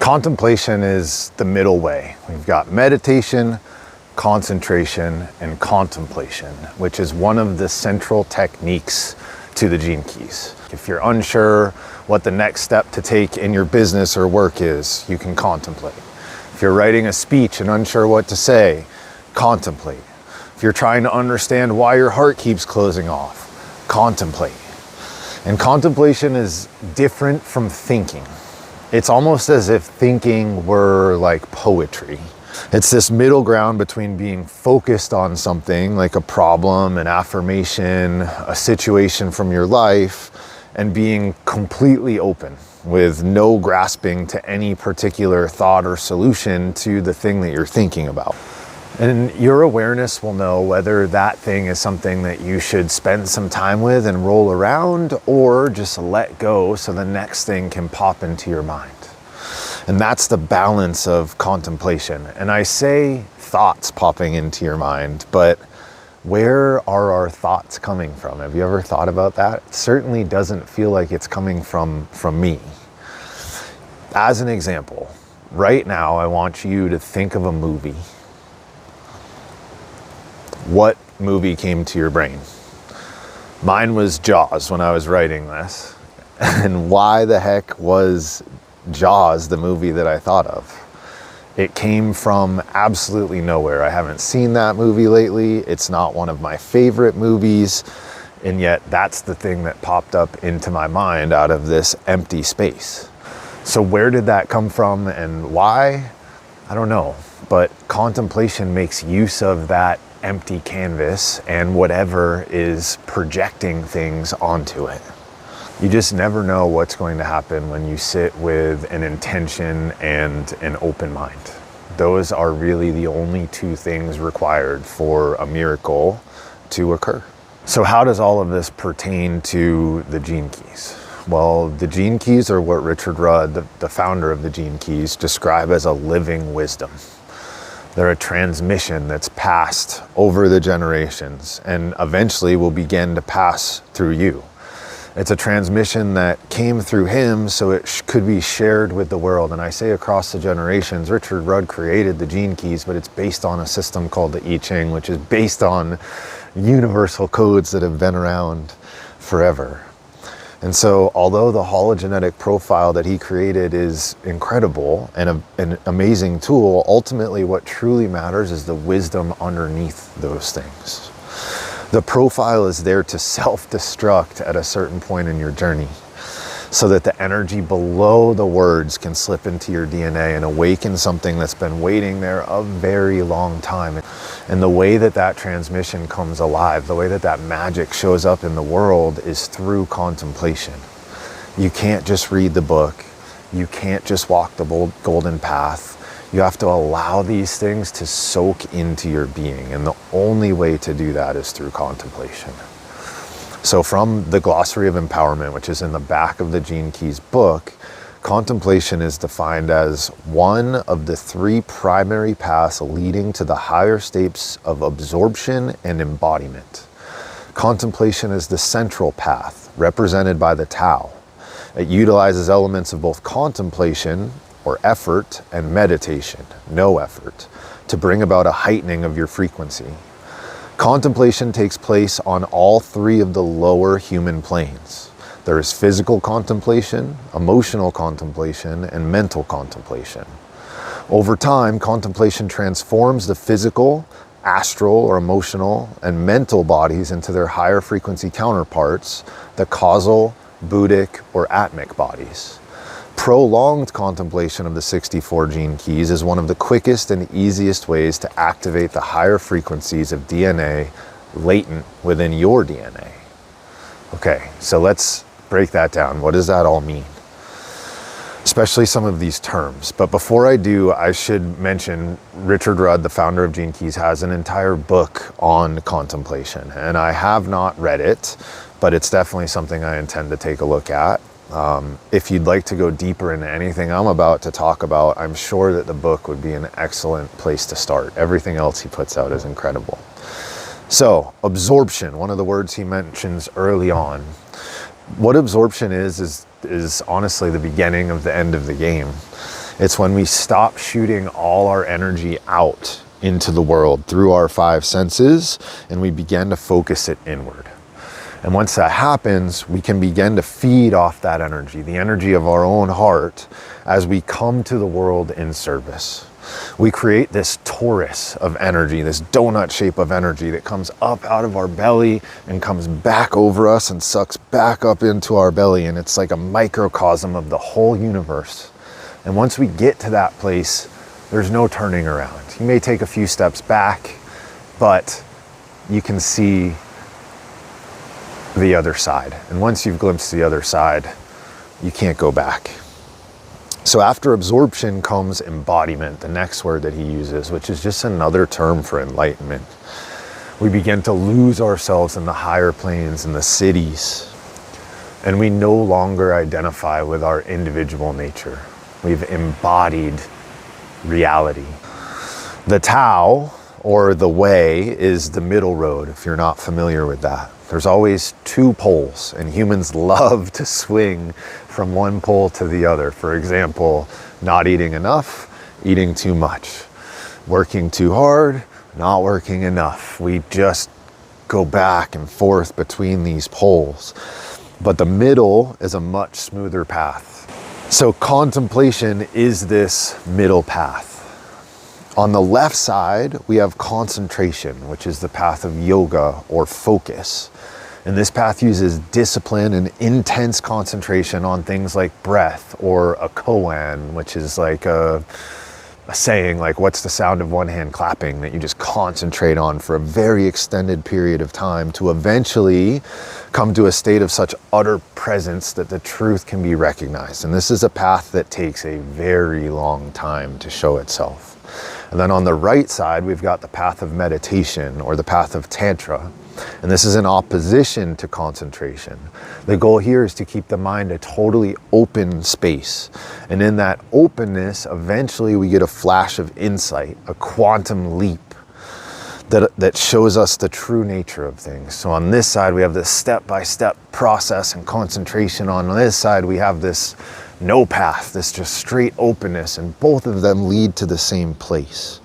Contemplation is the middle way. We've got meditation, concentration, and contemplation, which is one of the central techniques to the Gene Keys. If you're unsure what the next step to take in your business or work is, you can contemplate. If you're writing a speech and unsure what to say, contemplate. If you're trying to understand why your heart keeps closing off, contemplate. And contemplation is different from thinking. It's almost as if thinking were like poetry. It's this middle ground between being focused on something like a problem, an affirmation, a situation from your life, and being completely open with no grasping to any particular thought or solution to the thing that you're thinking about. And your awareness will know whether that thing is something that you should spend some time with and roll around, or just let go so the next thing can pop into your mind. And that's the balance of contemplation. And I say thoughts popping into your mind, but where are our thoughts coming from? Have you ever thought about that? It certainly doesn't feel like it's coming from me. As an example, right now I want you to think of a movie. What movie came to your brain? Mine was Jaws when I was writing this. And why the heck was Jaws the movie that I thought of? It came from absolutely nowhere. I haven't seen that movie lately. It's not one of my favorite movies. And yet that's the thing that popped up into my mind out of this empty space. So where did that come from and why? I don't know. But contemplation makes use of that empty canvas and whatever is projecting things onto it. You just never know what's going to happen when you sit with an intention and an open mind. Those are really the only two things required for a miracle to occur. So how does all of this pertain to the Gene Keys? Well, the Gene Keys are what Richard Rudd, the founder of the Gene Keys, describe as a living wisdom. They're a transmission that's passed over the generations and eventually will begin to pass through you. It's a transmission that came through him so it could be shared with the world. And I say across the generations. Richard Rudd created the Gene Keys, but it's based on a system called the I Ching, which is based on universal codes that have been around forever. And so although the hologenetic profile that he created is incredible and an amazing tool, ultimately what truly matters is the wisdom underneath those things. The profile is there to self-destruct at a certain point in your journey so that the energy below the words can slip into your DNA and awaken something that's been waiting there a very long time. And the way that that transmission comes alive, the way that that magic shows up in the world is through contemplation. You can't just read the book. You can't just walk the golden path. You have to allow these things to soak into your being. And the only way to do that is through contemplation. So from the Glossary of Empowerment, which is in the back of the Gene Keys book, contemplation is defined as one of the three primary paths leading to the higher states of absorption and embodiment. Contemplation is the central path, represented by the Tao. It utilizes elements of both contemplation, or effort, and meditation, no effort, to bring about a heightening of your frequency. Contemplation takes place on all three of the lower human planes. There is physical contemplation, emotional contemplation, and mental contemplation. Over time, contemplation transforms the physical, astral or emotional, and mental bodies into their higher frequency counterparts, the causal, Buddhic, or Atmic bodies. Prolonged contemplation of the 64 Gene Keys is one of the quickest and easiest ways to activate the higher frequencies of DNA latent within your DNA. Okay, so let's break that down. What does that all mean? Especially some of these terms. But before I do, I should mention Richard Rudd, the founder of Gene Keys, has an entire book on contemplation. And I have not read it, but it's definitely something I intend to take a look at. If you'd like to go deeper into anything I'm about to talk about, I'm sure that the book would be an excellent place to start. Everything else he puts out is incredible. So, absorption, one of the words he mentions early on. What absorption is honestly the beginning of the end of the game. It's when we stop shooting all our energy out into the world through our five senses and we begin to focus it inward. And once that happens, we can begin to feed off that energy, the energy of our own heart, as we come to the world in service. We create this torus of energy, this donut shape of energy that comes up out of our belly and comes back over us and sucks back up into our belly. And it's like a microcosm of the whole universe. And once we get to that place, there's no turning around. You may take a few steps back, but you can see the other side. And once you've glimpsed the other side, you can't go back. So after absorption comes embodiment, the next word that he uses, which is just another term for enlightenment. We begin to lose ourselves in the higher planes, in the cities, and we no longer identify with our individual nature. We've embodied reality. The Tao, or the way, is the middle road, if you're not familiar with that. There's always two poles, and humans love to swing from one pole to the other. For example, not eating enough, eating too much. Working too hard, not working enough. We just go back and forth between these poles. But the middle is a much smoother path. So contemplation is this middle path. On the left side, we have concentration, which is the path of yoga or focus. And this path uses discipline and intense concentration on things like breath, or a koan, which is like a saying, like, what's the sound of one hand clapping, that you just concentrate on for a very extended period of time to eventually come to a state of such utter presence that the truth can be recognized. And this is a path that takes a very long time to show itself. And then on the right side, we've got the path of meditation, or the path of Tantra. And this is in opposition to concentration. The goal here is to keep the mind a totally open space. And in that openness, eventually we get a flash of insight, a quantum leap that shows us the true nature of things. So on this side, we have this step-by-step process and concentration. On this side, we have this no path, this just straight openness, and both of them lead to the same place.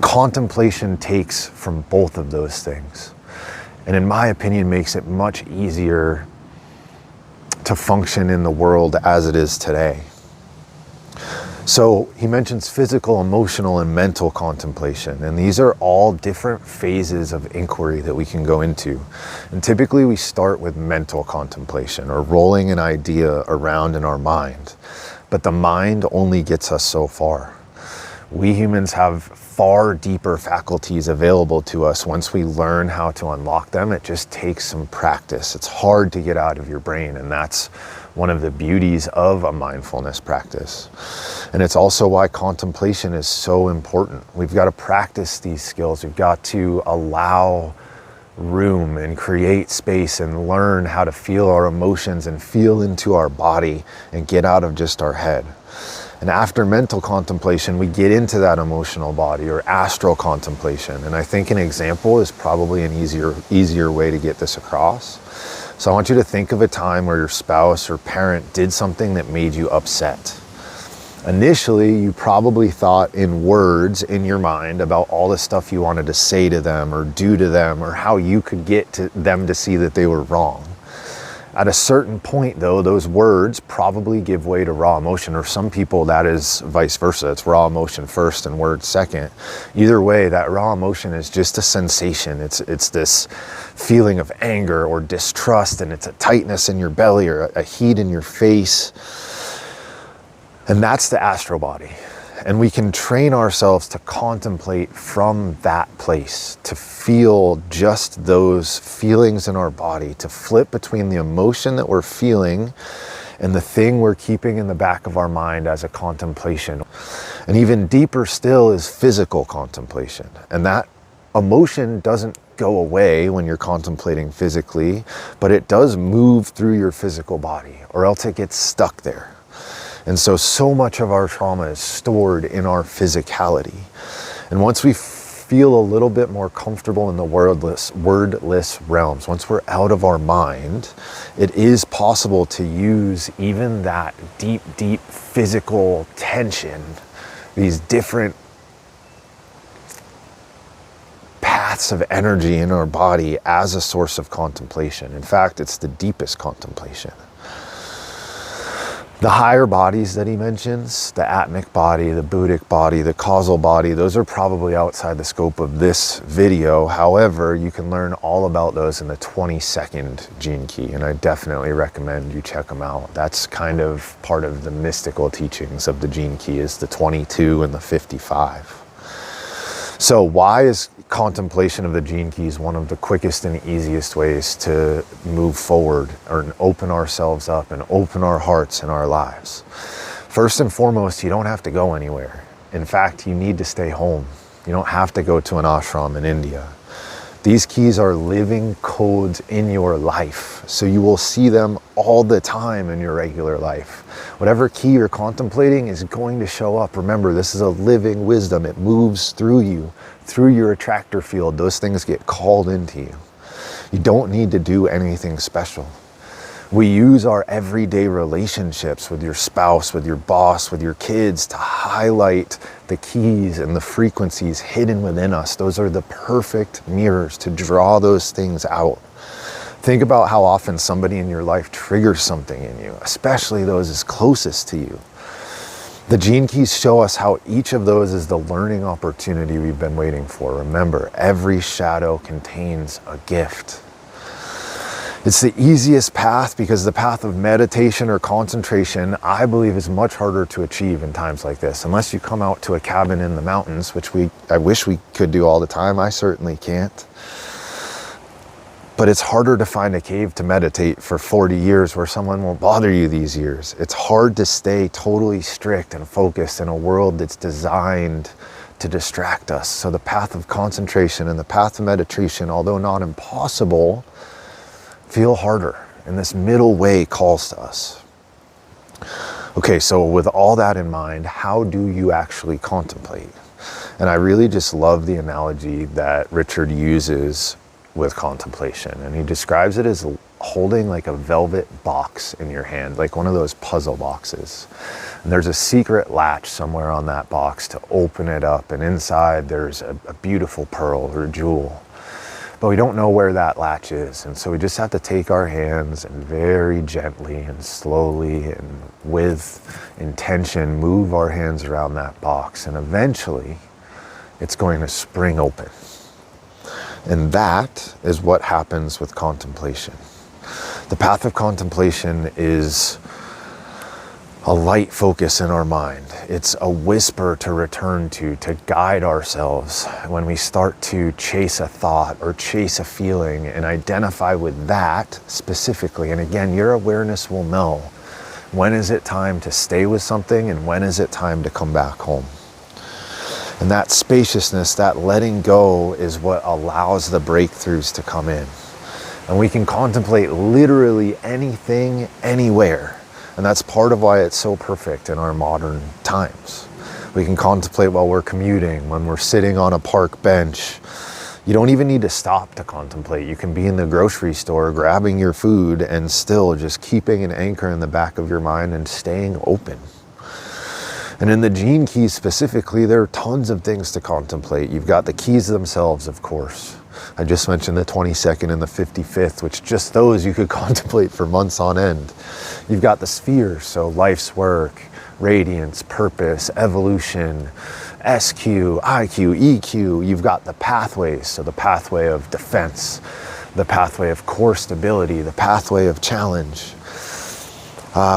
Contemplation takes from both of those things, and in my opinion makes it much easier to function in the world as it is today. So he mentions physical, emotional, and mental contemplation, and these are all different phases of inquiry that we can go into. And typically we start with mental contemplation, or rolling an idea around in our mind. But the mind only gets us so far. We humans have far deeper faculties available to us once we learn how to unlock them. It just takes some practice. It's hard to get out of your brain, and that's one of the beauties of a mindfulness practice. And it's also why contemplation is so important. We've got to practice these skills. We've got to allow room and create space and learn how to feel our emotions and feel into our body and get out of just our head. And after mental contemplation, we get into that emotional body, or astral contemplation. And I think an example is probably an easier way to get this across. So I want you to think of a time where your spouse or parent did something that made you upset. Initially, you probably thought in words in your mind about all the stuff you wanted to say to them or do to them, or how you could get to them to see that they were wrong. At a certain point, though, those words probably give way to raw emotion, or some people that is vice versa. It's raw emotion first and words second. Either way, that raw emotion is just a sensation. It's this feeling of anger or distrust, and it's a tightness in your belly or a heat in your face. And that's the astral body. And we can train ourselves to contemplate from that place, to feel just those feelings in our body, to flip between the emotion that we're feeling and the thing we're keeping in the back of our mind as a contemplation. And even deeper still is physical contemplation. And that emotion doesn't go away when you're contemplating physically, but it does move through your physical body, or else it gets stuck there. And so much of our trauma is stored in our physicality. And once we feel a little bit more comfortable in the wordless realms, once we're out of our mind, it is possible to use even that deep, deep physical tension, these different paths of energy in our body as a source of contemplation. In fact, it's the deepest contemplation. The higher bodies that he mentions, the atmic body, the buddhic body, the causal body, those are probably outside the scope of this video. However, you can learn all about those in the 22nd gene key, and I definitely recommend you check them out. That's kind of part of the mystical teachings of the gene key, is the 22 and the 55. So why is contemplation of the gene keys one of the quickest and easiest ways to move forward or open ourselves up and open our hearts and our lives? First and foremost, you don't have to go anywhere. In fact, you need to stay home. You don't have to go to an ashram in India. These keys are living codes in your life, so you will see them all the time in your regular life. Whatever key you're contemplating is going to show up. Remember, this is a living wisdom. It moves through you, through your attractor field. Those things get called into you. You don't need to do anything special. We use our everyday relationships with your spouse, with your boss, with your kids to highlight the keys and the frequencies hidden within us. Those are the perfect mirrors to draw those things out. Think about how often somebody in your life triggers something in you, especially those as closest to you. The gene keys show us how each of those is the learning opportunity we've been waiting for. Remember, every shadow contains a gift. It's the easiest path because the path of meditation or concentration, I believe, is much harder to achieve in times like this. Unless you come out to a cabin in the mountains, which I wish we could do all the time. I certainly can't. But it's harder to find a cave to meditate for 40 years where someone won't bother you these years. It's hard to stay totally strict and focused in a world that's designed to distract us. So the path of concentration and the path of meditation, although not impossible, feel harder, and this middle way calls to us. Okay, so with all that in mind, how do you actually contemplate? And I really just love the analogy that Richard uses with contemplation, and he describes it as holding like a velvet box in your hand, like one of those puzzle boxes. And there's a secret latch somewhere on that box to open it up, and inside there's a beautiful pearl or jewel. But we don't know where that latch is. And so we just have to take our hands and very gently and slowly and with intention move our hands around that box. And eventually it's going to spring open. And that is what happens with contemplation. The path of contemplation is a light focus in our mind. It's a whisper to return to guide ourselves when we start to chase a thought or chase a feeling, and identify with that specifically. And again, your awareness will know when is it time to stay with something and when is it time to come back home. And that spaciousness, that letting go, is what allows the breakthroughs to come in. And we can contemplate literally anything, anywhere. And that's part of why it's so perfect in our modern times. We can contemplate while we're commuting, when we're sitting on a park bench. You don't even need to stop to contemplate. You can be in the grocery store grabbing your food and still just keeping an anchor in the back of your mind and staying open. And in the gene keys specifically, there are tons of things to contemplate. You've got the keys themselves, of course. I just mentioned the 22nd and the 55th, which just those you could contemplate for months on end. You've got the spheres, so life's work, radiance, purpose, evolution, SQ, IQ, EQ. You've got the pathways, so the pathway of defense, the pathway of core stability, the pathway of challenge.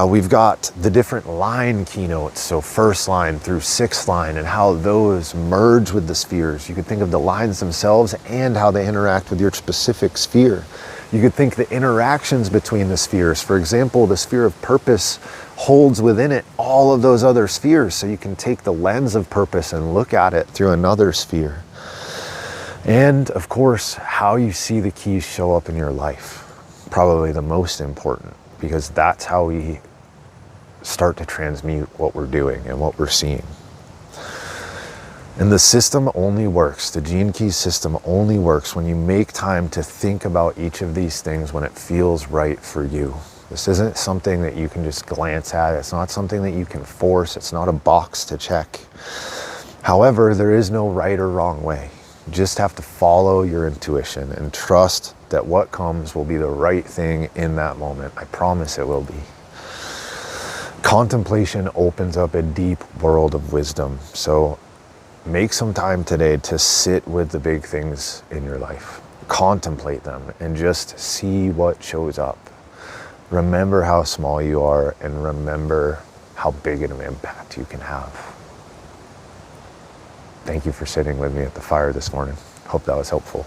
We've got the different line keynotes, so first line through sixth line, and how those merge with the spheres. You could think of the lines themselves and how they interact with your specific sphere. You could think the interactions between the spheres. For example, the sphere of purpose holds within it all of those other spheres, so you can take the lens of purpose and look at it through another sphere. And of course, how you see the keys show up in your life, probably the most important, because that's how we start to transmute what we're doing and what we're seeing. And the system only works, the Gene Keys system only works when you make time to think about each of these things when it feels right for you. This isn't something that you can just glance at. It's not something that you can force. It's not a box to check. However, there is no right or wrong way. You just have to follow your intuition and trust that what comes will be the right thing in that moment. I promise it will be. Contemplation opens up a deep world of wisdom. So make some time today to sit with the big things in your life. Contemplate them and just see what shows up. Remember how small you are and remember how big of an impact you can have. Thank you for sitting with me at the fire this morning. Hope that was helpful.